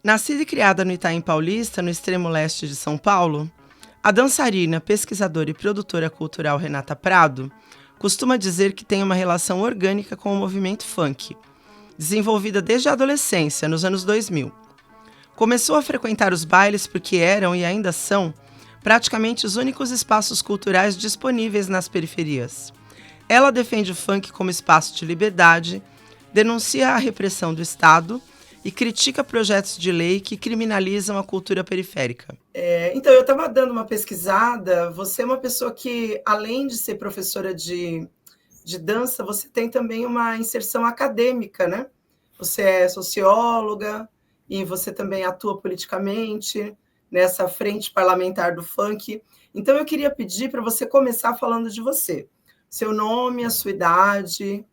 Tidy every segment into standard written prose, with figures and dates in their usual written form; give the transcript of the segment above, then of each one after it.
Nascida e criada no Itaim Paulista, no extremo leste de São Paulo, a dançarina, pesquisadora e produtora cultural Renata Prado costuma dizer que tem uma relação orgânica com o movimento funk, desenvolvida desde a adolescência, nos anos 2000. Começou a frequentar os bailes porque eram e ainda são praticamente os únicos espaços culturais disponíveis nas periferias. Ela defende o funk como espaço de liberdade, denuncia a repressão do Estado e critica projetos de lei que criminalizam a cultura periférica. Então, eu estava dando uma pesquisada. Você é uma pessoa que, além de ser professora de dança, você tem também uma inserção acadêmica, né? Você é socióloga e você também atua politicamente nessa frente parlamentar do funk. Então, eu queria pedir para você começar falando de você. Seu nome, a sua idade,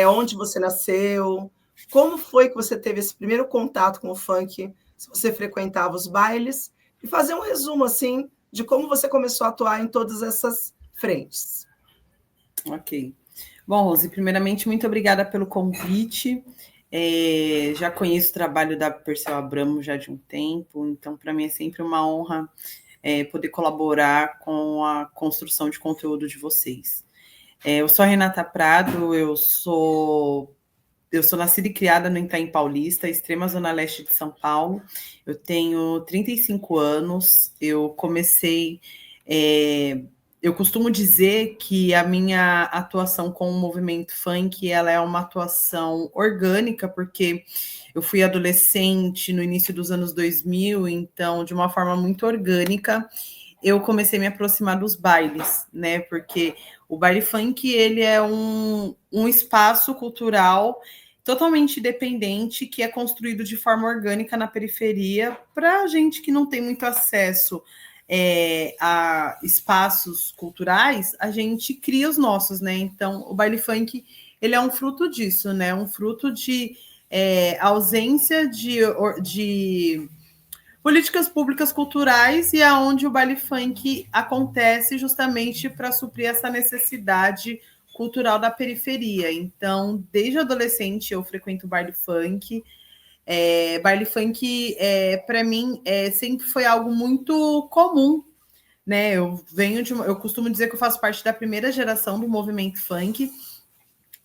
onde você nasceu, como foi que você teve esse primeiro contato com o funk, se você frequentava os bailes, e fazer um resumo assim de como você começou a atuar em todas essas frentes. Ok. Bom, Rose, primeiramente, muito obrigada pelo convite. Já conheço o trabalho da Perseu Abramo já de um tempo, então para mim é sempre uma honra poder colaborar com a construção de conteúdo de vocês. Eu sou a Renata Prado, eu sou nascida e criada no Itaim Paulista, extrema zona leste de São Paulo. Eu tenho 35 anos, eu comecei... eu costumo dizer que a minha atuação com o movimento funk, ela é uma atuação orgânica, porque eu fui adolescente no início dos anos 2000, então, de uma forma muito orgânica, eu comecei a me aproximar dos bailes, né? Porque o baile funk, ele é um espaço cultural totalmente independente, que é construído de forma orgânica na periferia, para gente que não tem muito acesso a espaços culturais, a gente cria os nossos, né? Então, o baile funk, ele é um fruto disso, né? Um fruto de ausência de políticas públicas culturais, e aonde o baile funk acontece justamente para suprir essa necessidade cultural da periferia. Então, desde adolescente eu frequento baile funk. Baile funk, para mim, sempre foi algo muito comum, né? Eu costumo dizer que eu faço parte da primeira geração do movimento funk.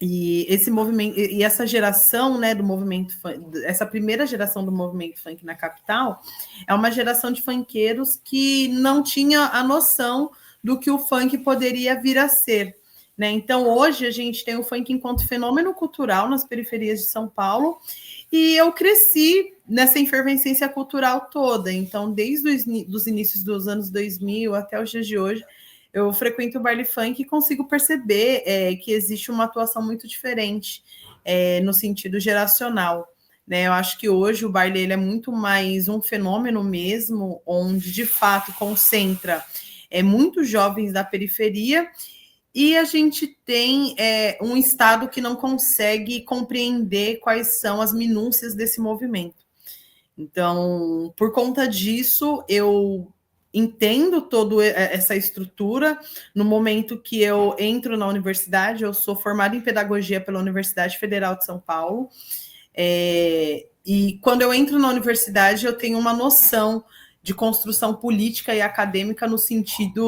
E esse movimento e essa geração, né, do movimento funk, essa primeira geração do movimento funk na capital, é uma geração de funkeiros que não tinha a noção do que o funk poderia vir a ser, né? Então, hoje a gente tem o funk enquanto fenômeno cultural nas periferias de São Paulo, e eu cresci nessa efervescência cultural toda. Então, desde os inícios dos anos 2000 até os dias de hoje, eu frequento o baile funk e consigo perceber que existe uma atuação muito diferente no sentido geracional, né? Eu acho que hoje o baile ele é muito mais um fenômeno mesmo, onde de fato concentra muitos jovens da periferia, e a gente tem um Estado que não consegue compreender quais são as minúcias desse movimento. Então, por conta disso, eu entendo toda essa estrutura. No momento que eu entro na universidade, eu sou formada em pedagogia pela Universidade Federal de São Paulo, e quando eu entro na universidade, eu tenho uma noção de construção política e acadêmica no sentido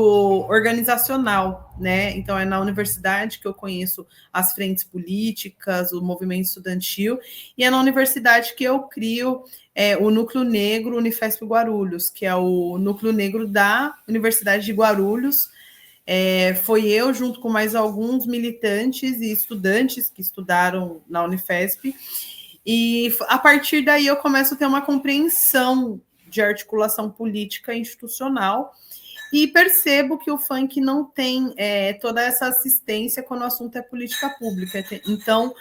organizacional, né? Então, é na universidade que eu conheço as frentes políticas, o movimento estudantil, e é na universidade que eu crio o Núcleo Negro Unifesp Guarulhos, que é o núcleo negro da Universidade de Guarulhos. Foi eu, junto com mais alguns militantes e estudantes que estudaram na Unifesp, e a partir daí eu começo a ter uma compreensão de articulação política e institucional, e percebo que o funk não tem toda essa assistência quando o assunto é política pública. Então,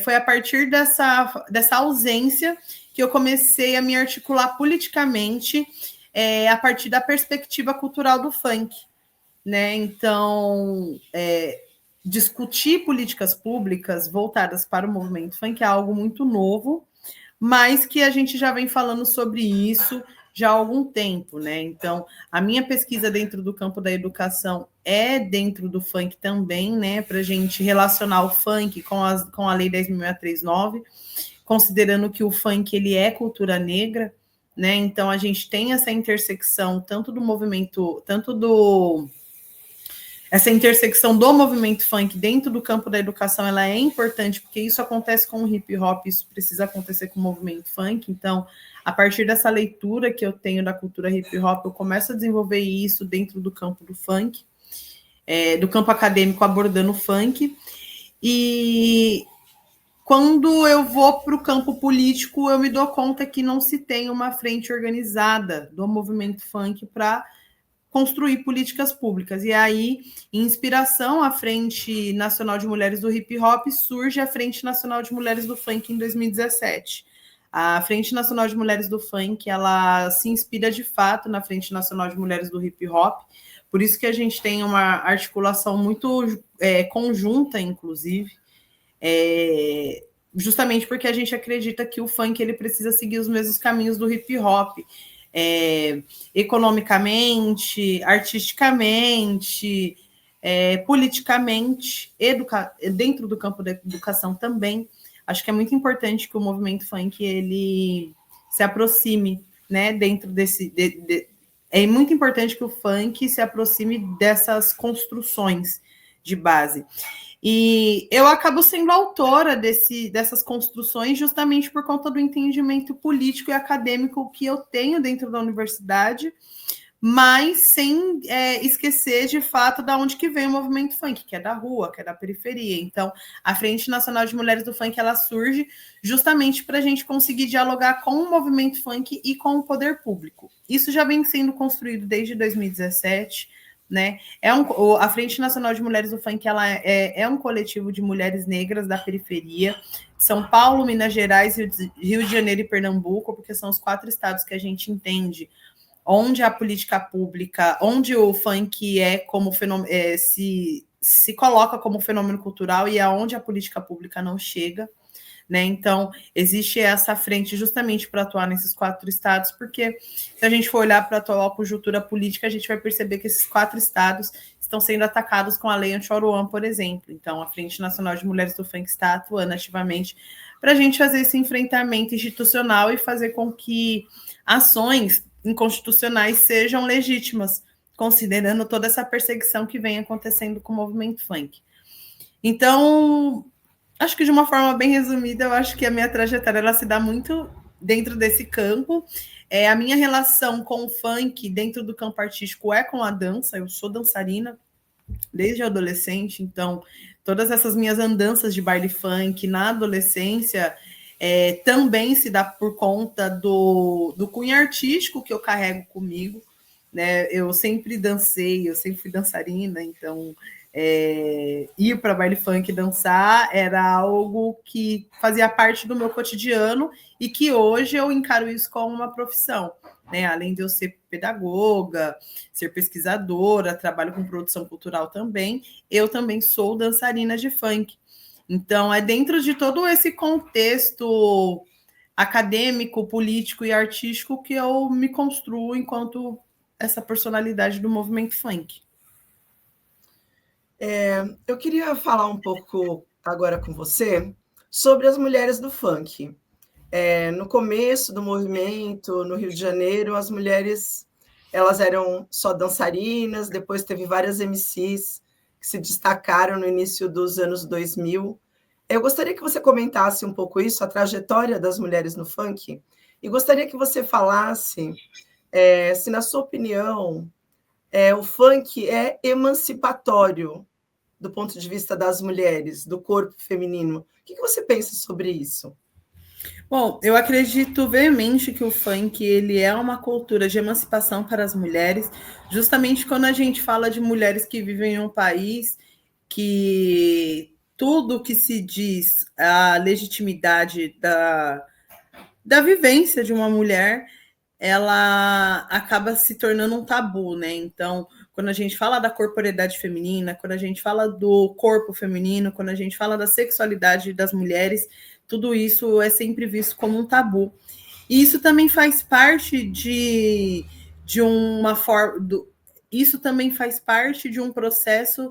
foi a partir dessa ausência que eu comecei a me articular politicamente a partir da perspectiva cultural do funk, né? Então, discutir políticas públicas voltadas para o movimento funk é algo muito novo, mas que a gente já vem falando sobre isso já há algum tempo, né? Então, a minha pesquisa dentro do campo da educação é dentro do funk também, né? Para a gente relacionar o funk com a Lei 10.639, considerando que o funk ele é cultura negra, né? Então, a gente tem essa intersecção tanto do movimento, essa intersecção do movimento funk dentro do campo da educação, ela é importante, porque isso acontece com o hip hop, isso precisa acontecer com o movimento funk. Então, a partir dessa leitura que eu tenho da cultura hip hop, eu começo a desenvolver isso dentro do campo do funk, do campo acadêmico abordando o funk. E quando eu vou para o campo político, eu me dou conta que não se tem uma frente organizada do movimento funk para construir políticas públicas. E aí, em inspiração à Frente Nacional de Mulheres do Hip Hop, surge a Frente Nacional de Mulheres do Funk em 2017. A Frente Nacional de Mulheres do Funk, ela se inspira de fato na Frente Nacional de Mulheres do Hip Hop, por isso que a gente tem uma articulação muito conjunta, inclusive, justamente porque a gente acredita que o funk ele precisa seguir os mesmos caminhos do hip hop, economicamente, artisticamente, politicamente, dentro do campo da educação também. Acho que é muito importante que o movimento funk ele se aproxime, né, dentro desse... é muito importante que o funk se aproxime dessas construções de base. E eu acabo sendo autora dessas construções justamente por conta do entendimento político e acadêmico que eu tenho dentro da universidade, mas sem esquecer de fato de onde que vem o movimento funk, que é da rua, que é da periferia. Então, a Frente Nacional de Mulheres do Funk, ela surge justamente para a gente conseguir dialogar com o movimento funk e com o poder público. Isso já vem sendo construído desde 2017, né? A Frente Nacional de Mulheres do Funk ela é um coletivo de mulheres negras da periferia, São Paulo, Minas Gerais, Rio de Janeiro e Pernambuco, porque são os 4 estados que a gente entende onde a política pública, onde o funk como fenômeno, se coloca como fenômeno cultural e aonde a política pública não chega. Né? Então, existe essa frente justamente para atuar nesses 4 estados, porque se a gente for olhar para a atual conjuntura política, a gente vai perceber que esses 4 estados estão sendo atacados com a Lei Anti-Oruan, por exemplo. Então, a Frente Nacional de Mulheres do Funk está atuando ativamente para a gente fazer esse enfrentamento institucional e fazer com que ações inconstitucionais sejam legítimas, considerando toda essa perseguição que vem acontecendo com o movimento funk. Então, acho que de uma forma bem resumida, eu acho que a minha trajetória ela se dá muito dentro desse campo. A minha relação com o funk dentro do campo artístico é com a dança. Eu sou dançarina desde adolescente, então todas essas minhas andanças de baile funk na adolescência também se dá por conta do cunho artístico que eu carrego comigo, né? Eu sempre dancei, eu sempre fui dançarina, então ir para baile funk dançar era algo que fazia parte do meu cotidiano e que hoje eu encaro isso como uma profissão, né? Além de eu ser pedagoga, ser pesquisadora, trabalho com produção cultural também, eu também sou dançarina de funk. Então, é dentro de todo esse contexto acadêmico, político e artístico que eu me construo enquanto essa personalidade do movimento funk. Eu queria falar um pouco agora com você sobre as mulheres do funk. No começo do movimento, no Rio de Janeiro, as mulheres elas eram só dançarinas, depois teve várias MCs que se destacaram no início dos anos 2000. Eu gostaria que você comentasse um pouco isso, a trajetória das mulheres no funk, e gostaria que você falasse se, na sua opinião, o funk é emancipatório do ponto de vista das mulheres, do corpo feminino. O que você pensa sobre isso? Bom, eu acredito veemente que o funk ele é uma cultura de emancipação para as mulheres, justamente quando a gente fala de mulheres que vivem em um país que tudo que se diz a legitimidade da vivência de uma mulher, ela acaba se tornando um tabu, né? Então, quando a gente fala da corporeidade feminina, quando a gente fala do corpo feminino, quando a gente fala da sexualidade das mulheres, tudo isso é sempre visto como um tabu. E isso também faz parte de uma forma. Isso também faz parte de um processo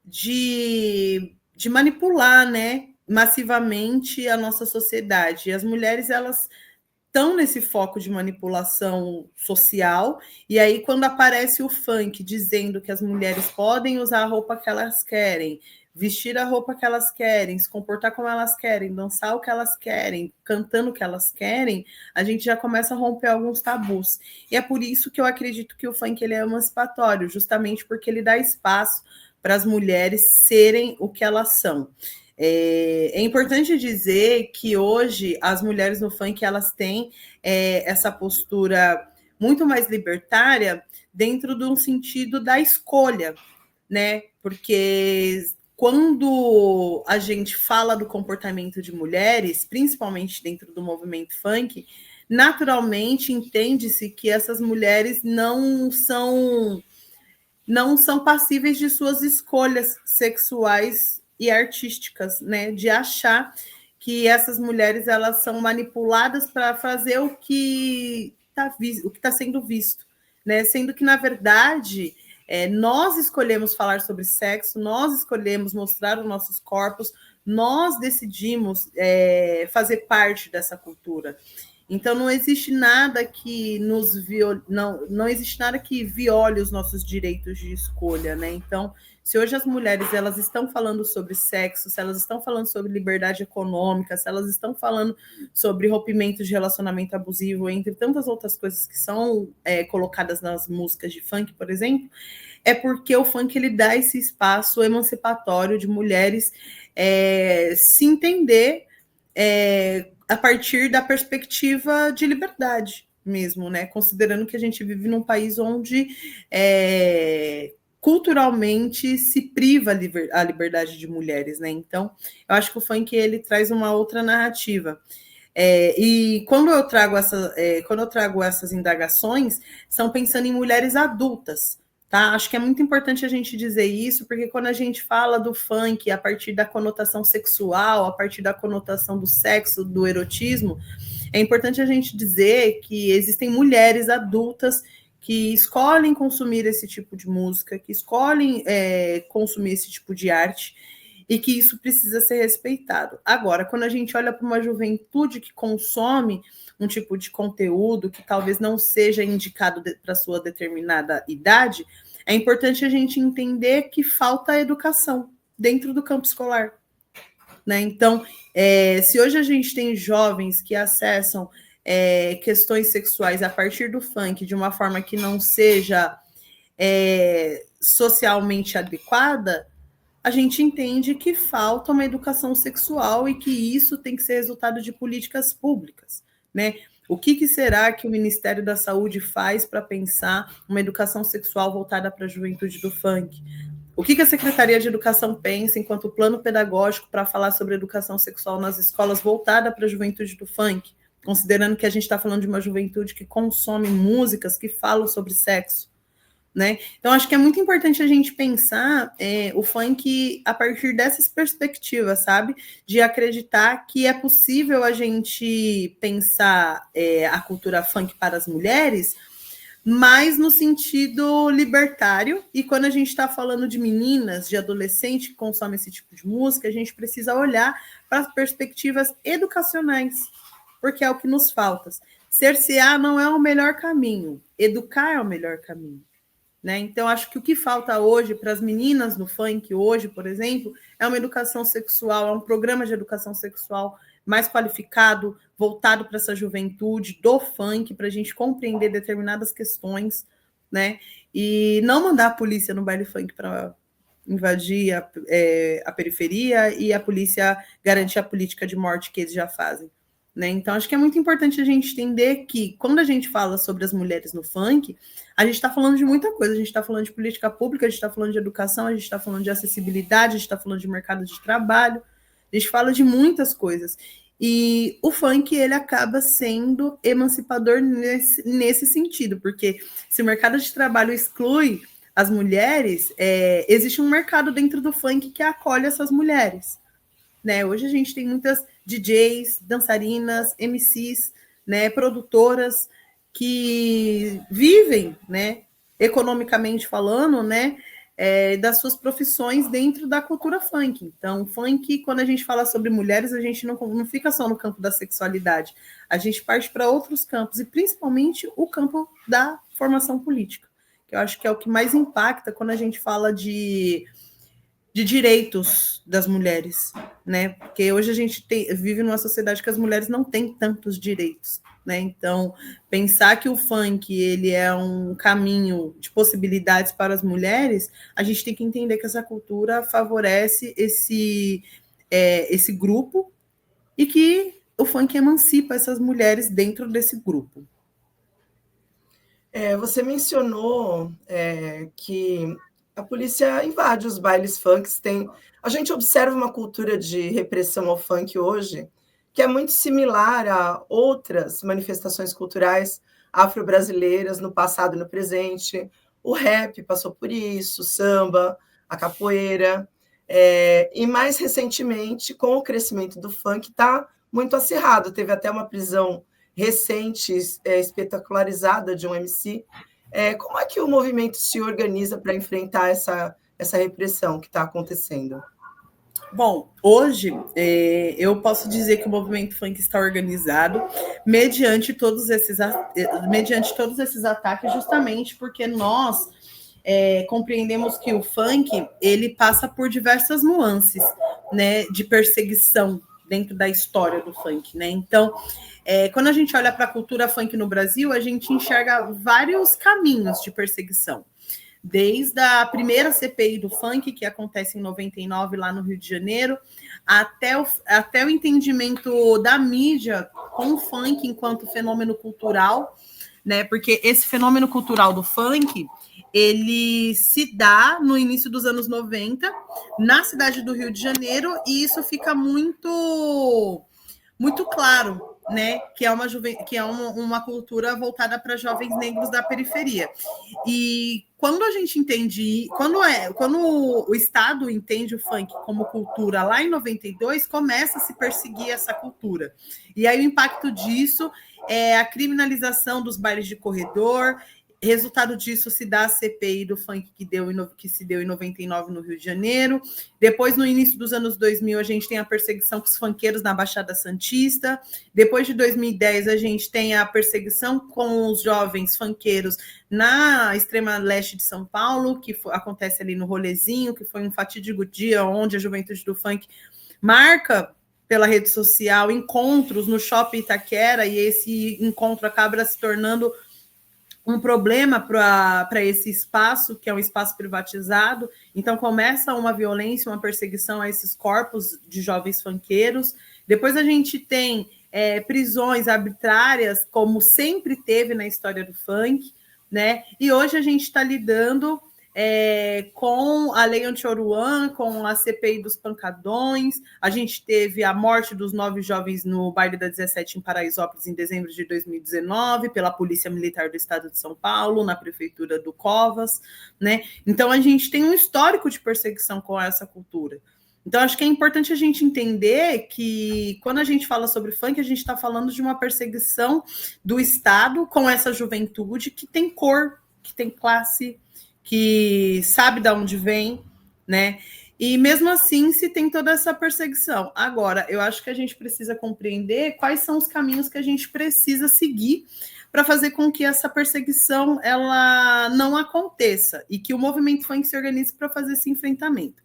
de manipular, né, massivamente a nossa sociedade. E as mulheres, elas estão nesse foco de manipulação social, e aí quando aparece o funk dizendo que as mulheres podem usar a roupa que elas querem, vestir a roupa que elas querem, se comportar como elas querem, dançar o que elas querem, cantando o que elas querem, a gente já começa a romper alguns tabus. E é por isso que eu acredito que o funk ele é emancipatório, justamente porque ele dá espaço para as mulheres serem o que elas são. É importante dizer que hoje as mulheres no funk elas têm essa postura muito mais libertária dentro de um sentido da escolha, né? Porque quando a gente fala do comportamento de mulheres, principalmente dentro do movimento funk, naturalmente entende-se que essas mulheres não são passíveis de suas escolhas sexuais e artísticas, né? De achar que essas mulheres elas são manipuladas para fazer o que está sendo visto, né? Sendo que, na verdade, nós escolhemos falar sobre sexo, nós escolhemos mostrar os nossos corpos, nós decidimos fazer parte dessa cultura. Então não existe nada que não existe nada que viole os nossos direitos de escolha, né? Então, se hoje as mulheres elas estão falando sobre sexo, se elas estão falando sobre liberdade econômica, se elas estão falando sobre rompimento de relacionamento abusivo, entre tantas outras coisas que são colocadas nas músicas de funk, por exemplo, é porque o funk ele dá esse espaço emancipatório de mulheres se entender a partir da perspectiva de liberdade mesmo, né? Considerando que a gente vive num país onde culturalmente se priva a liberdade de mulheres, né? Então, eu acho que o funk ele traz uma outra narrativa. E quando eu trago essas indagações, são pensando em mulheres adultas, tá? Acho que é muito importante a gente dizer isso, porque quando a gente fala do funk a partir da conotação sexual, a partir da conotação do sexo, do erotismo, é importante a gente dizer que existem mulheres adultas que escolhem consumir esse tipo de música, que escolhem consumir esse tipo de arte, e que isso precisa ser respeitado. Agora, quando a gente olha para uma juventude que consome um tipo de conteúdo que talvez não seja indicado para sua determinada idade, é importante a gente entender que falta educação dentro do campo escolar, né? Então, se hoje a gente tem jovens que acessam questões sexuais a partir do funk de uma forma que não seja socialmente adequada, a gente entende que falta uma educação sexual e que isso tem que ser resultado de políticas públicas, né? O que será que o Ministério da Saúde faz para pensar uma educação sexual voltada para a juventude do funk? O que a Secretaria de Educação pensa enquanto plano pedagógico para falar sobre educação sexual nas escolas voltada para a juventude do funk, considerando que a gente está falando de uma juventude que consome músicas que falam sobre sexo? Né? Então, acho que é muito importante a gente pensar o funk a partir dessas perspectivas, sabe? De acreditar que é possível a gente pensar a cultura funk para as mulheres, mas no sentido libertário. E quando a gente está falando de meninas, de adolescentes que consomem esse tipo de música, a gente precisa olhar para as perspectivas educacionais, porque é o que nos falta. Cercear não é o melhor caminho, educar é o melhor caminho. Né? Então, acho que o que falta hoje para as meninas no funk, hoje, por exemplo, é uma educação sexual, é um programa de educação sexual mais qualificado, voltado para essa juventude do funk, para a gente compreender determinadas questões, né? E não mandar a polícia no baile funk para invadir a periferia e a polícia garantir a política de morte que eles já fazem. Né? Então, acho que é muito importante a gente entender que, quando a gente fala sobre as mulheres no funk, a gente está falando de muita coisa. A gente está falando de política pública, a gente está falando de educação, a gente está falando de acessibilidade, a gente está falando de mercado de trabalho, a gente fala de muitas coisas. E o funk, ele acaba sendo emancipador nesse sentido, porque se o mercado de trabalho exclui as mulheres, existe um mercado dentro do funk que acolhe essas mulheres. Né? Hoje a gente tem muitas DJs, dançarinas, MCs, né, produtoras que vivem, né, economicamente falando, né, das suas profissões dentro da cultura funk. Então, funk, quando a gente fala sobre mulheres, a gente não fica só no campo da sexualidade, a gente parte para outros campos, e principalmente o campo da formação política, que eu acho que é o que mais impacta quando a gente fala de direitos das mulheres, né? Porque hoje a gente vive numa sociedade que as mulheres não têm tantos direitos, né? Então, pensar que o funk ele é um caminho de possibilidades para as mulheres, a gente tem que entender que essa cultura favorece esse grupo e que o funk emancipa essas mulheres dentro desse grupo. Você mencionou que a polícia invade os bailes funks. A gente observa uma cultura de repressão ao funk hoje que é muito similar a outras manifestações culturais afro-brasileiras no passado e no presente. O rap passou por isso, o samba, a capoeira. E mais recentemente, com o crescimento do funk, está muito acirrado. Teve até uma prisão recente, espetacularizada de um MC. Como é que o movimento se organiza para enfrentar essa repressão que está acontecendo? Bom, hoje eu posso dizer que o movimento funk está organizado mediante todos esses ataques, justamente porque nós compreendemos que o funk ele passa por diversas nuances, né, de perseguição dentro da história do funk, né? Então, quando a gente olha para a cultura funk no Brasil, a gente enxerga vários caminhos de perseguição. Desde a primeira CPI do funk, que acontece em 99, lá no Rio de Janeiro, até o entendimento da mídia com o funk enquanto fenômeno cultural, né? Porque esse fenômeno cultural do funk, ele se dá no início dos anos 90, na cidade do Rio de Janeiro, e isso fica muito, muito claro, né? Que é uma cultura voltada para jovens negros da periferia. E quando a gente entende, quando o Estado entende o funk como cultura lá em 92, começa a se perseguir essa cultura. E aí o impacto disso é a criminalização dos bailes de corredor. Resultado disso se dá a CPI do funk que se deu em 99 no Rio de Janeiro. Depois, no início dos anos 2000, a gente tem a perseguição com os funkeiros na Baixada Santista. Depois de 2010, a gente tem a perseguição com os jovens funkeiros na extrema leste de São Paulo, que acontece ali no Rolezinho, que foi um fatídico dia onde a juventude do funk marca pela rede social encontros no Shopping Itaquera, e esse encontro acaba se tornando um problema para esse espaço, que é um espaço privatizado. Então começa uma violência, uma perseguição a esses corpos de jovens funkeiros. Depois a gente tem prisões arbitrárias, como sempre teve na história do funk, né? E hoje a gente está lidando com a Lei Anti-Oruan, com a CPI dos pancadões. A gente teve a morte dos 9 jovens no baile da 17 em Paraisópolis em dezembro de 2019, pela Polícia Militar do Estado de São Paulo, na prefeitura do Covas, né? Então a gente tem um histórico de perseguição com essa cultura. Então acho que é importante a gente entender que quando a gente fala sobre funk, a gente está falando de uma perseguição do Estado com essa juventude que tem cor, que tem classe, que sabe de onde vem, né? E mesmo assim se tem toda essa perseguição. Agora, eu acho que a gente precisa compreender quais são os caminhos que a gente precisa seguir para fazer com que essa perseguição ela não aconteça e que o movimento funk se organize para fazer esse enfrentamento.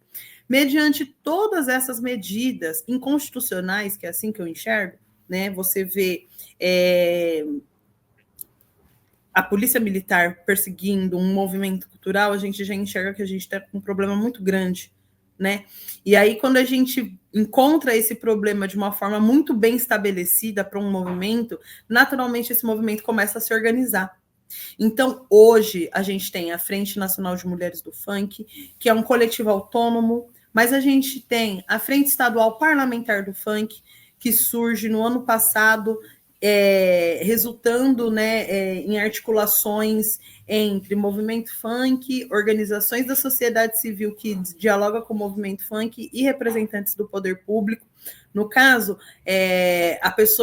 Mediante todas essas medidas inconstitucionais, que é assim que eu enxergo, né? Você vê a polícia militar perseguindo um movimento cultural, a gente já enxerga que a gente está com um problema muito grande, né? E aí, quando a gente encontra esse problema de uma forma muito bem estabelecida para um movimento, naturalmente esse movimento começa a se organizar. Então, hoje, a gente tem a Frente Nacional de Mulheres do Funk, que é um coletivo autônomo, mas a gente tem a Frente Estadual Parlamentar do Funk, que surge no ano passado, resultando, né, em articulações entre movimento funk, organizações da sociedade civil que dialoga com o movimento funk e representantes do poder público. No caso,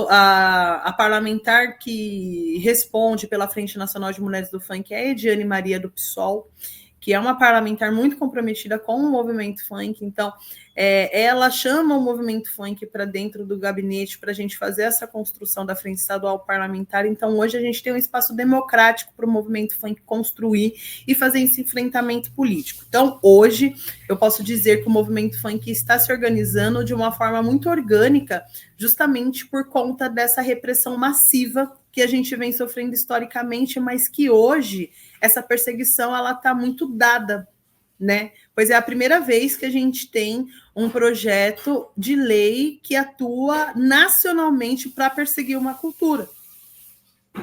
a parlamentar que responde pela Frente Nacional de Mulheres do Funk é a Ediane Maria do PSOL, que é uma parlamentar muito comprometida com o movimento funk. Então, ela chama o movimento funk para dentro do gabinete para a gente fazer essa construção da frente estadual parlamentar. Então, hoje a gente tem um espaço democrático para o movimento funk construir e fazer esse enfrentamento político. Então, hoje, eu posso dizer que o movimento funk está se organizando de uma forma muito orgânica, justamente por conta dessa repressão massiva que a gente vem sofrendo historicamente, mas que hoje essa perseguição ela está muito dada, né? Pois é a primeira vez que a gente tem um projeto de lei que atua nacionalmente para perseguir uma cultura,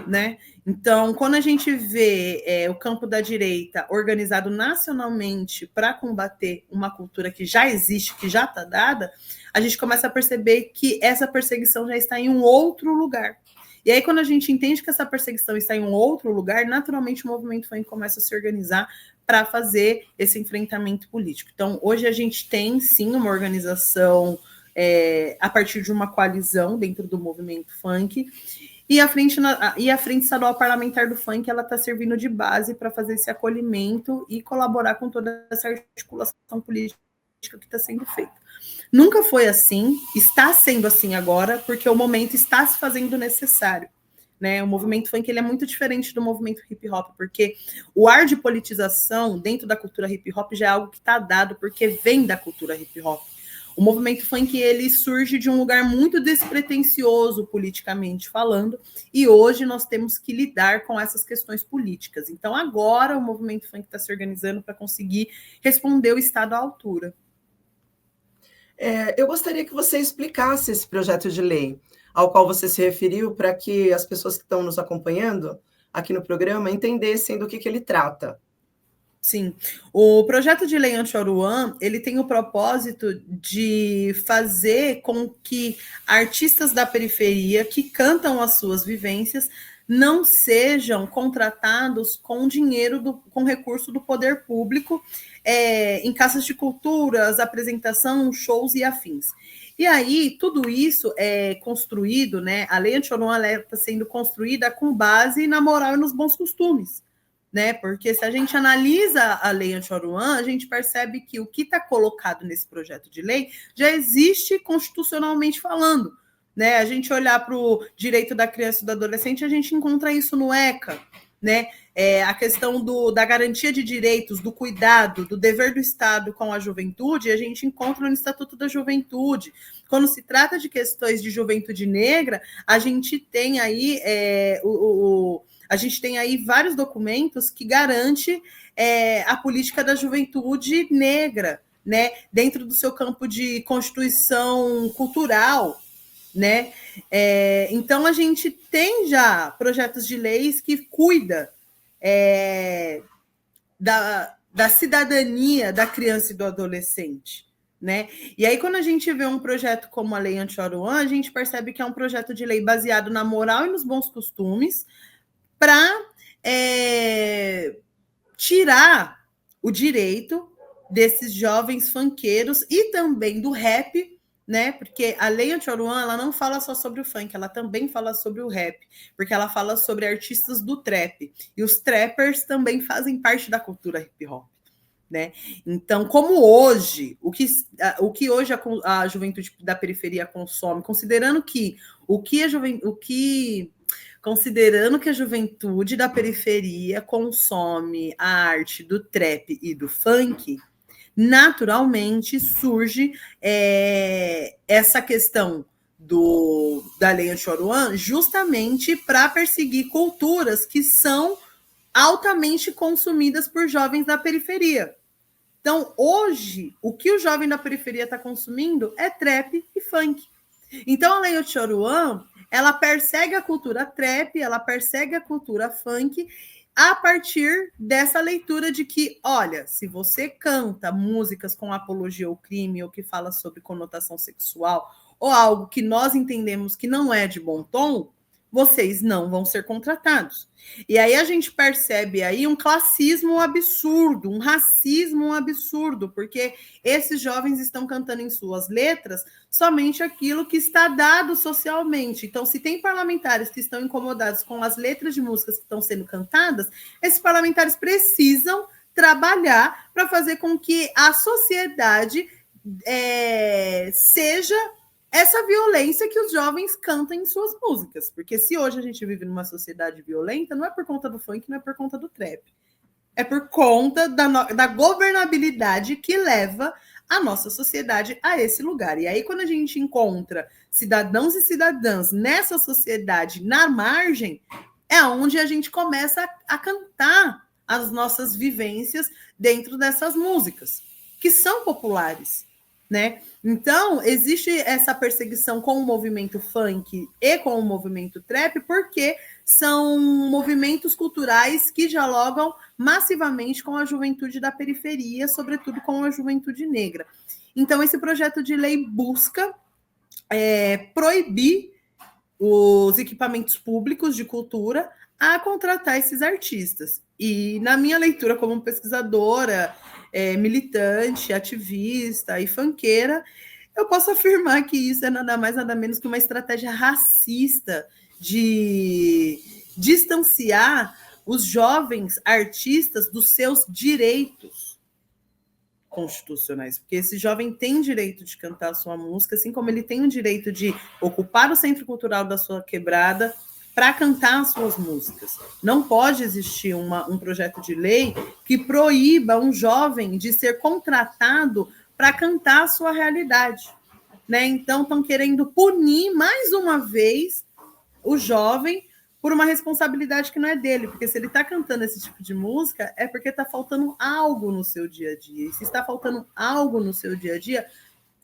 né? Então, quando a gente vê o campo da direita organizado nacionalmente para combater uma cultura que já existe, que já está dada, a gente começa a perceber que essa perseguição já está em um outro lugar. E aí, quando a gente entende que essa perseguição está em um outro lugar, naturalmente o movimento funk começa a se organizar para fazer esse enfrentamento político. Então, hoje a gente tem, sim, uma organização a partir de uma coalizão dentro do movimento funk, e a Frente Estadual Parlamentar do Funk ela está servindo de base para fazer esse acolhimento e colaborar com toda essa articulação política que está sendo feita. Nunca foi assim, está sendo assim agora, porque o momento está se fazendo necessário, né? O movimento funk ele é muito diferente do movimento hip hop, porque o ar de politização dentro da cultura hip hop já é algo que está dado, porque vem da cultura hip hop. O movimento funk ele surge de um lugar muito despretensioso politicamente falando, e hoje nós temos que lidar com essas questões políticas. Então agora o movimento funk está se organizando para conseguir responder o Estado à altura. Eu gostaria que você explicasse esse projeto de lei ao qual você se referiu, para que as pessoas que estão nos acompanhando aqui no programa entendessem do que ele trata. Sim, o projeto de lei anti-Oruan, ele tem o propósito de fazer com que artistas da periferia que cantam as suas vivências não sejam contratados com dinheiro, com recurso do poder público, em casas de culturas, apresentação, shows e afins. E aí, tudo isso é construído, né? A lei anti-Oruan está sendo construída com base na moral e nos bons costumes, né? Porque se a gente analisa a lei anti-Oruan, a gente percebe que o que está colocado nesse projeto de lei já existe constitucionalmente falando, né? A gente olhar para o direito da criança e do adolescente, a gente encontra isso no ECA, né? A questão da garantia de direitos, do cuidado, do dever do Estado com a juventude, a gente encontra no Estatuto da Juventude. Quando se trata de questões de juventude negra, a gente tem aí a gente tem aí vários documentos que garantem a política da juventude negra, né, dentro do seu campo de constituição cultural, né? Então, a gente tem já projetos de leis que cuidam da cidadania da criança e do adolescente, né? E aí, quando a gente vê um projeto como a Lei Anti-Oruan, a gente percebe que é um projeto de lei baseado na moral e nos bons costumes, para tirar o direito desses jovens funkeiros e também do rap, né? Porque a lei anti-Oruan, ela não fala só sobre o funk, ela também fala sobre o rap, porque ela fala sobre artistas do trap, e os trappers também fazem parte da cultura hip hop, né? Então, como hoje, o que hoje a juventude da periferia consome, considerando que a juventude da periferia consome a arte do trap e do funk, naturalmente surge essa questão da lei anti-Oruan justamente para perseguir culturas que são altamente consumidas por jovens da periferia. Então, hoje, o que o jovem da periferia está consumindo é trap e funk. Então, a lei anti-Oruan, ela persegue a cultura trap, ela persegue a cultura funk, a partir dessa leitura de que, olha, se você canta músicas com apologia ao crime ou que fala sobre conotação sexual ou algo que nós entendemos que não é de bom tom, vocês não vão ser contratados. E aí a gente percebe aí um classismo absurdo, um racismo absurdo, porque esses jovens estão cantando em suas letras somente aquilo que está dado socialmente. Então, se tem parlamentares que estão incomodados com as letras de músicas que estão sendo cantadas, esses parlamentares precisam trabalhar para fazer com que a sociedade seja essa violência que os jovens cantam em suas músicas. Porque se hoje a gente vive numa sociedade violenta, não é por conta do funk, não é por conta do trap. É por conta da governabilidade que leva a nossa sociedade a esse lugar. E aí, quando a gente encontra cidadãos e cidadãs nessa sociedade, na margem, é onde a gente começa a cantar as nossas vivências dentro dessas músicas, que são populares, né? Então, existe essa perseguição com o movimento funk e com o movimento trap, porque são movimentos culturais que dialogam massivamente com a juventude da periferia, sobretudo com a juventude negra. Então, esse projeto de lei busca proibir os equipamentos públicos de cultura a contratar esses artistas. E na minha leitura como pesquisadora, militante, ativista e funkeira, eu posso afirmar que isso é nada mais, nada menos que uma estratégia racista de distanciar os jovens artistas dos seus direitos constitucionais, porque esse jovem tem direito de cantar a sua música, assim como ele tem o direito de ocupar o centro cultural da sua quebrada para cantar as suas músicas. Não pode existir um projeto de lei que proíba um jovem de ser contratado para cantar a sua realidade, né? Então, estão querendo punir mais uma vez o jovem por uma responsabilidade que não é dele, porque se ele está cantando esse tipo de música, é porque está faltando algo no seu dia a dia. E se está faltando algo no seu dia a dia,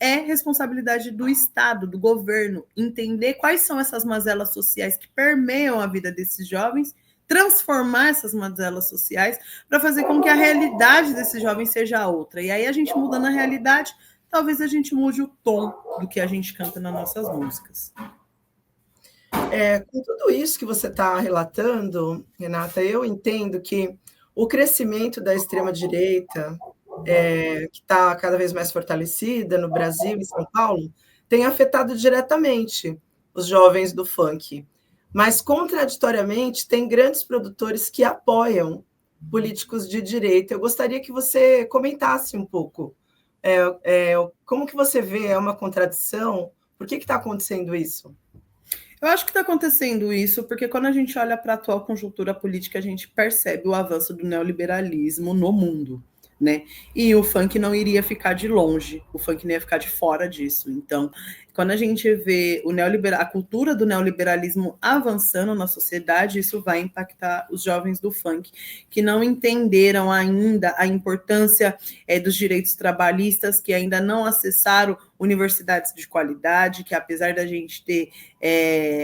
é responsabilidade do Estado, do governo, entender quais são essas mazelas sociais que permeiam a vida desses jovens, transformar essas mazelas sociais para fazer com que a realidade desses jovens seja outra. E aí a gente mudando a realidade, talvez a gente mude o tom do que a gente canta nas nossas músicas. Com tudo isso que você está relatando, Renata, eu entendo que o crescimento da extrema-direita, que está cada vez mais fortalecida no Brasil e São Paulo, tem afetado diretamente os jovens do funk. Mas, contraditoriamente, tem grandes produtores que apoiam políticos de direita. Eu gostaria que você comentasse um pouco como que você vê, é uma contradição? Por que está acontecendo isso? Eu acho que está acontecendo isso porque quando a gente olha para a atual conjuntura política, a gente percebe o avanço do neoliberalismo no mundo, né? E o funk não iria ficar de longe, o funk não ia ficar de fora disso. Então, quando a gente vê a cultura do neoliberalismo avançando na sociedade, isso vai impactar os jovens do funk, que não entenderam ainda a importância dos direitos trabalhistas, que ainda não acessaram universidades de qualidade, que apesar da gente ter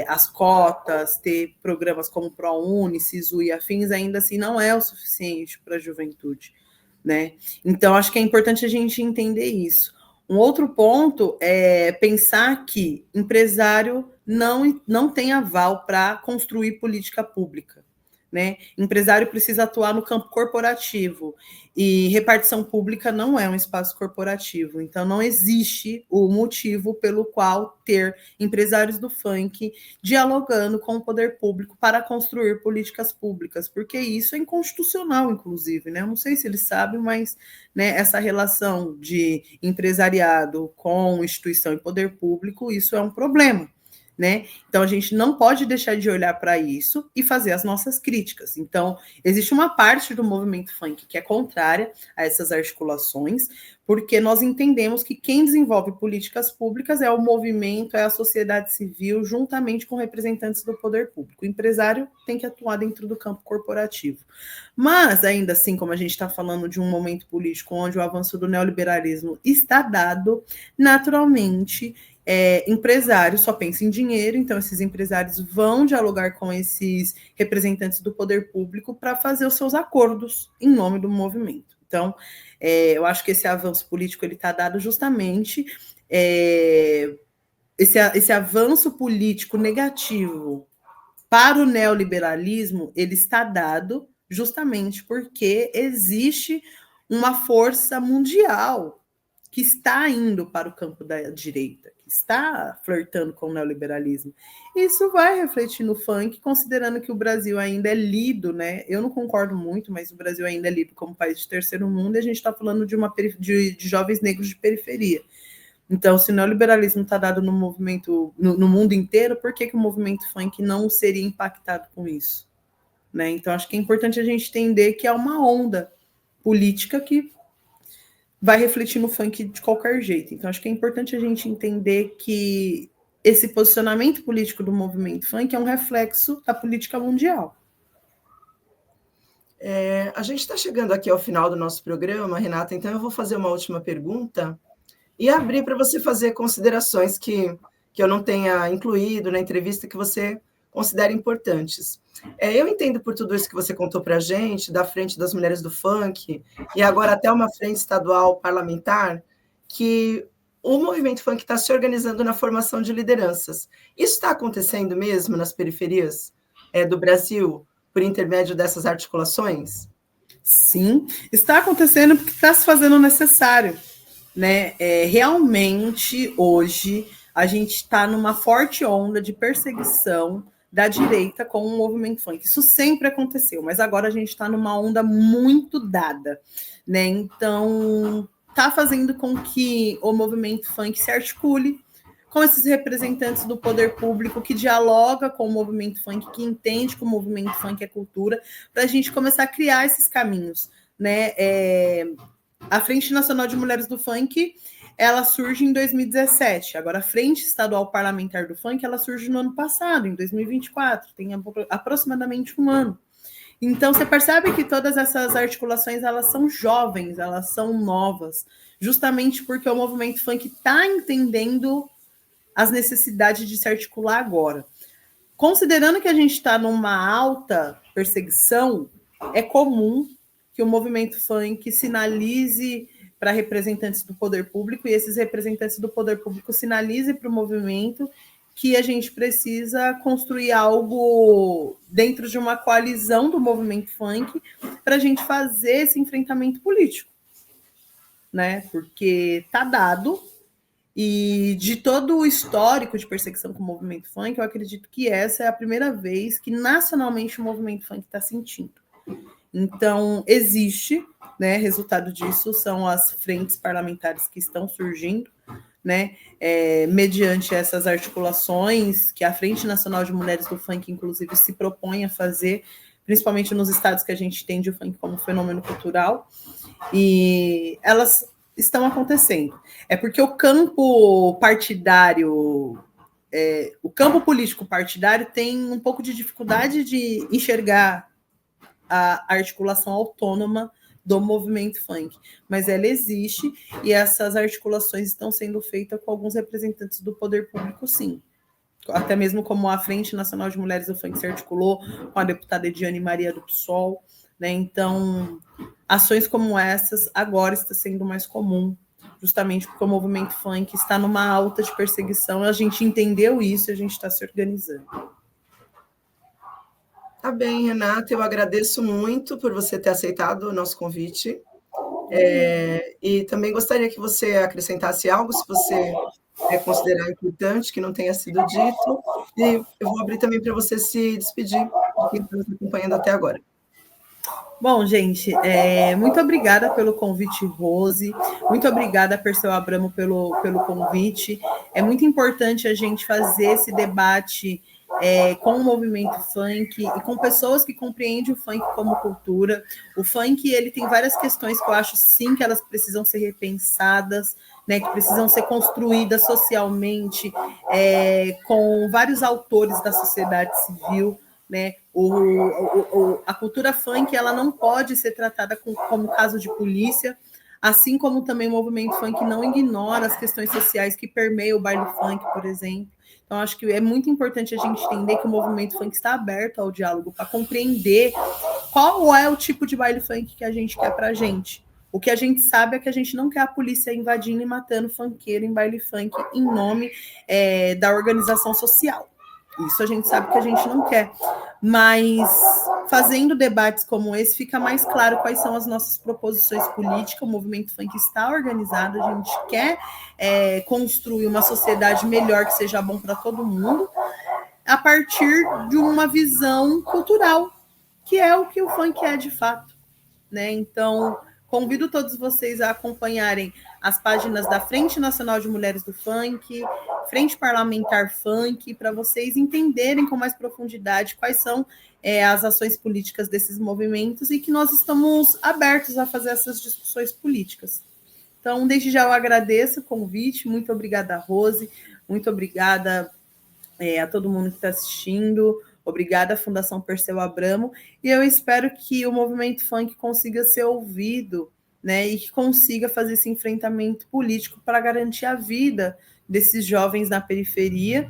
as cotas, ter programas como ProUni, SISU e afins, ainda assim não é o suficiente para a juventude, né? Então, acho que é importante a gente entender isso. Um outro ponto é pensar que empresário não tem aval para construir política pública, né? Empresário precisa atuar no campo corporativo e repartição pública não é um espaço corporativo, então não existe o motivo pelo qual ter empresários do funk dialogando com o poder público para construir políticas públicas, porque isso é inconstitucional, inclusive, né? Eu não sei se eles sabem, mas, né, essa relação de empresariado com instituição e poder público, isso é um problema, né? Então, a gente não pode deixar de olhar para isso e fazer as nossas críticas. Então, existe uma parte do movimento funk que é contrária a essas articulações, porque nós entendemos que quem desenvolve políticas públicas é o movimento, é a sociedade civil, juntamente com representantes do poder público. O empresário tem que atuar dentro do campo corporativo. Mas, ainda assim, como a gente está falando de um momento político onde o avanço do neoliberalismo está dado, naturalmente, empresário só pensa em dinheiro, então esses empresários vão dialogar com esses representantes do poder público para fazer os seus acordos em nome do movimento. Então, eu acho que esse avanço político ele está dado justamente esse avanço político negativo para o neoliberalismo, ele está dado justamente porque existe uma força mundial que está indo para o campo da direita, que está flertando com o neoliberalismo. Isso vai refletir no funk, considerando que o Brasil ainda é lido, né? Eu não concordo muito, mas o Brasil ainda é lido como país de terceiro mundo, e a gente está falando de jovens negros de periferia. Então, se o neoliberalismo está dado no movimento, no mundo inteiro, por que o movimento funk não seria impactado com isso? Né? Então, acho que é importante a gente entender que é uma onda política que vai refletir no funk de qualquer jeito. Então, acho que é importante a gente entender que esse posicionamento político do movimento funk é um reflexo da política mundial. A gente está chegando aqui ao final do nosso programa, Renata, então eu vou fazer uma última pergunta e abrir para você fazer considerações que eu não tenha incluído na entrevista que você considera importantes. Eu entendo por tudo isso que você contou para a gente, da Frente das Mulheres do Funk, e agora até uma frente estadual parlamentar, que o movimento funk está se organizando na formação de lideranças. Isso está acontecendo mesmo nas periferias do Brasil, por intermédio dessas articulações? Sim, está acontecendo porque está se fazendo necessário. Né? Realmente, hoje, a gente está numa forte onda de perseguição da direita com o movimento funk. Isso sempre aconteceu, mas agora a gente está numa onda muito dada, né? Então, está fazendo com que o movimento funk se articule com esses representantes do poder público que dialoga com o movimento funk, que entende que o movimento funk é cultura, para a gente começar a criar esses caminhos, né? A Frente Nacional de Mulheres do Funk, ela surge em 2017. Agora, a Frente Estadual Parlamentar do Funk, ela surge no ano passado, em 2024. Tem aproximadamente um ano. Então, você percebe que todas essas articulações, elas são jovens, elas são novas, justamente porque o movimento funk está entendendo as necessidades de se articular agora. Considerando que a gente está numa alta perseguição, é comum que o movimento funk sinalize para representantes do poder público, e esses representantes do poder público sinalizem para o movimento que a gente precisa construir algo dentro de uma coalizão do movimento funk para a gente fazer esse enfrentamento político, né? Porque está dado, e de todo o histórico de perseguição com o movimento funk, eu acredito que essa é a primeira vez que nacionalmente o movimento funk está sentindo. Então, existe, né, resultado disso são as frentes parlamentares que estão surgindo, né, mediante essas articulações que a Frente Nacional de Mulheres do Funk, inclusive, se propõe a fazer, principalmente nos estados que a gente entende o funk como fenômeno cultural, e elas estão acontecendo. É porque o campo partidário, o campo político partidário tem um pouco de dificuldade de enxergar a articulação autônoma do movimento funk, mas ela existe, e essas articulações estão sendo feitas com alguns representantes do poder público, sim. Até mesmo como a Frente Nacional de Mulheres do Funk se articulou com a deputada Ediane Maria do PSOL, né? Então, ações como essas agora está sendo mais comum, justamente porque o movimento funk está numa alta de perseguição, a gente entendeu isso e a gente está se organizando. Tá bem, Renata, eu agradeço muito por você ter aceitado o nosso convite. E também gostaria que você acrescentasse algo, se você considerar importante, que não tenha sido dito. E eu vou abrir também para você se despedir de quem está nos acompanhando até agora. Bom, gente, muito obrigada pelo convite, Rose. Muito obrigada, Perseu Abramo, pelo convite. É muito importante a gente fazer esse debate com o movimento funk e com pessoas que compreendem o funk como cultura. O funk, ele tem várias questões que eu acho, sim, que elas precisam ser repensadas, né, que precisam ser construídas socialmente, com vários autores da sociedade civil, né? A cultura funk, ela não pode ser tratada como caso de polícia, assim como também o movimento funk não ignora as questões sociais que permeiam o baile funk, por exemplo. Então, acho que é muito importante a gente entender que o movimento funk está aberto ao diálogo para compreender qual é o tipo de baile funk que a gente quer para a gente. O que a gente sabe é que a gente não quer a polícia invadindo e matando funkeiro em baile funk em nome da organização social. Isso a gente sabe que a gente não quer. Mas fazendo debates como esse, fica mais claro quais são as nossas proposições políticas. O movimento funk está organizado, a gente quer construir uma sociedade melhor que seja bom para todo mundo, a partir de uma visão cultural, que é o que o funk é de fato, né? Então, convido todos vocês a acompanharem as páginas da Frente Nacional de Mulheres do Funk, Frente Parlamentar Funk, para vocês entenderem com mais profundidade quais são as ações políticas desses movimentos e que nós estamos abertos a fazer essas discussões políticas. Então, desde já eu agradeço o convite, muito obrigada, Rose, muito obrigada a todo mundo que está assistindo, obrigada à Fundação Perseu Abramo, e eu espero que o movimento funk consiga ser ouvido, né, e que consiga fazer esse enfrentamento político para garantir a vida desses jovens na periferia,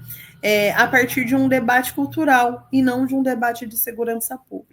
a partir de um debate cultural e não de um debate de segurança pública.